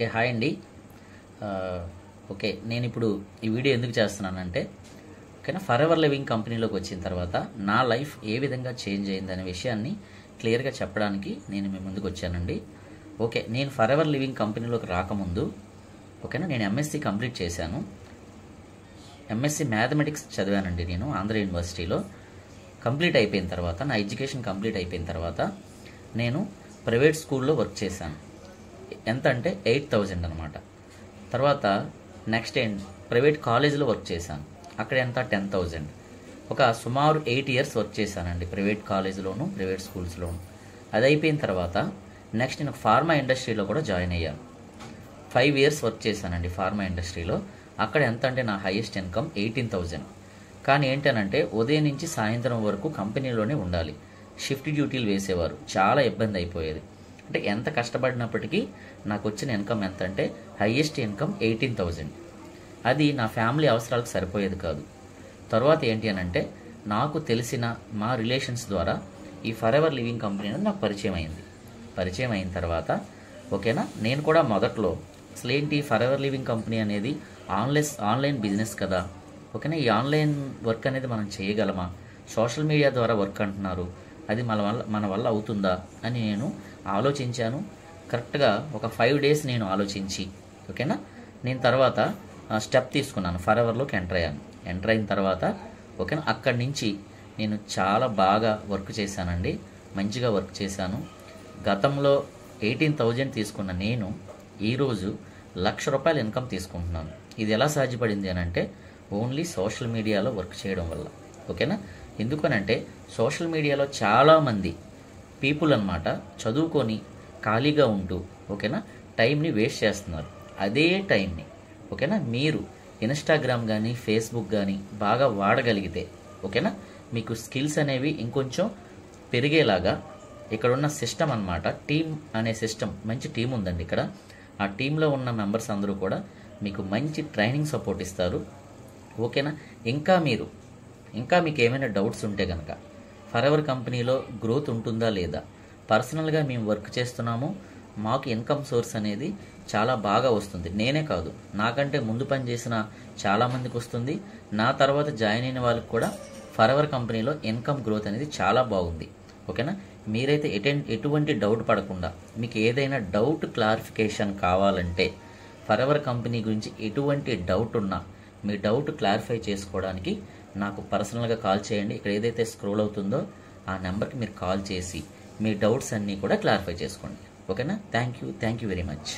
Okay, hi అండి. Okay, నేను ఇప్పుడు ఈ వీడియో ఎందుకు చేస్తున్నానంటే, ఓకేనా, ఫర్ ఎవర్ లివింగ్ కంపెనీలోకి వచ్చిన తర్వాత నా లైఫ్ ఏ విధంగా చేంజ్ అయిందనే విషయాన్ని క్లియర్గా చెప్పడానికి నేను మీ ముందుకు వచ్చానండి. ఓకే, నేను ఫర్ ఎవర్ లివింగ్ కంపెనీలోకి రాకముందు, ఓకేనా, నేను ఎంఎస్సి కంప్లీట్ చేశాను. ఎంఎస్సి మ్యాథమెటిక్స్ చదివానండి నేను ఆంధ్ర యూనివర్సిటీలో. కంప్లీట్ అయిపోయిన తర్వాత, నా ఎడ్యుకేషన్ కంప్లీట్ అయిపోయిన తర్వాత నేను ప్రైవేట్ స్కూల్లో వర్క్ చేశాను. ఎంత అంటే 8,000 అనమాట. తర్వాత నెక్స్ట్ ప్రైవేట్ కాలేజీలో వర్క్ చేశాను. అక్కడ ఎంత 10,000. ఒక సుమారు 8 years వర్క్ చేశానండి ప్రైవేట్ కాలేజీలోను ప్రైవేట్ స్కూల్స్లోను. అది అయిపోయిన తర్వాత నెక్స్ట్ నేను ఫార్మా ఇండస్ట్రీలో కూడా జాయిన్ అయ్యాను. 5 years వర్క్ చేశానండి ఫార్మా ఇండస్ట్రీలో. అక్కడ ఎంత అంటే నా హైయెస్ట్ ఇన్కమ్ 18,000. కానీ ఏంటనంటే ఉదయం నుంచి సాయంత్రం వరకు కంపెనీలోనే ఉండాలి. షిఫ్ట్ డ్యూటీలు వేసేవారు. చాలా ఇబ్బంది అయిపోయేది. అంటే ఎంత కష్టపడినప్పటికీ నాకు వచ్చిన ఇన్కమ్ ఎంత అంటే హైయెస్ట్ ఇన్కమ్ 18,000. అది నా ఫ్యామిలీ అవసరాలకు సరిపోయేది కాదు. తర్వాత ఏంటి అని అంటే నాకు తెలిసిన మా రిలేషన్స్ ద్వారా ఈ ఫర్ ఎవర్ లివింగ్ కంపెనీ అనేది నాకు పరిచయం అయింది. పరిచయం అయిన తర్వాత ఓకేనా, నేను కూడా మొదట్లో అసలు ఏంటి ఫర్ ఎవర్ లివింగ్ కంపెనీ అనేది ఆన్లైన్ బిజినెస్ కదా, ఓకేనా, ఈ ఆన్లైన్ వర్క్ అనేది మనం చేయగలమా, సోషల్ మీడియా ద్వారా వర్క్ అంటున్నారు, అది మన వల్ల అవుతుందా అని నేను ఆలోచించాను. కరెక్ట్గా ఒక 5 days నేను ఆలోచించి, ఓకేనా, నేను తర్వాత స్టెప్ తీసుకున్నాను, ఫర్ ఎవర్లోకి ఎంటర్ అయ్యాను. ఎంటర్ అయిన తర్వాత ఓకేనా, అక్కడి నుంచి నేను చాలా బాగా వర్క్ చేశానండి. మంచిగా వర్క్ చేశాను. గతంలో 18,000 తీసుకున్న నేను ఈరోజు ₹1,00,000 ఇన్కమ్ తీసుకుంటున్నాను. ఇది ఎలా సాధ్యపడింది అని అంటే ఓన్లీ సోషల్ మీడియాలో వర్క్ చేయడం వల్ల. ఓకేనా, ఎందుకనంటే సోషల్ మీడియాలో చాలామంది పీపుల్ అన్నమాట చదువుకొని ఖాళీగా ఉంటూ ఓకేనా టైంని వేస్ట్ చేస్తున్నారు. అదే టైంని ఓకేనా మీరు ఇన్స్టాగ్రామ్ కానీ ఫేస్బుక్ కానీ బాగా వాడగలిగితే ఓకేనా మీకు స్కిల్స్ అనేవి ఇంకొంచెం పెరిగేలాగా ఇక్కడ ఉన్న సిస్టమ్ అన్నమాట, టీమ్ అనే సిస్టమ్, మంచి టీం ఉందండి ఇక్కడ. ఆ టీంలో ఉన్న మెంబర్స్ అందరూ కూడా మీకు మంచి ట్రైనింగ్ సపోర్ట్ ఇస్తారు. ఓకేనా, ఇంకా మీకు ఏమైనా డౌట్స్ ఉంటే కనుక ఫర్ ఎవర్ కంపెనీలో గ్రోత్ ఉంటుందా లేదా, పర్సనల్గా మేము వర్క్ చేస్తున్నాము, మాకు ఇన్కమ్ సోర్స్ అనేది చాలా బాగా వస్తుంది. నేనే కాదు, నాకంటే ముందు పనిచేసిన చాలామందికి వస్తుంది. నా తర్వాత జాయిన్ అయిన వాళ్ళకి కూడా ఫర్ ఎవర్ కంపెనీలో ఇన్కమ్ గ్రోత్ అనేది చాలా బాగుంది. ఓకేనా, మీరైతే ఎటువంటి డౌట్ పడకుండా, మీకు ఏదైనా డౌట్ క్లారిఫికేషన్ కావాలంటే ఫర్ ఎవర్ కంపెనీ గురించి ఎటువంటి డౌట్ ఉన్నా మీ డౌట్ క్లారిఫై చేసుకోవడానికి నాకు పర్సనల్గా కాల్ చేయండి. ఇక్కడ ఏదైతే స్క్రోల్ అవుతుందో ఆ నెంబర్కి మీరు కాల్ చేసి మీ డౌట్స్ అన్నీ కూడా క్లారిఫై చేసుకోండి. ఓకేనా, థ్యాంక్ యూ వెరీ మచ్.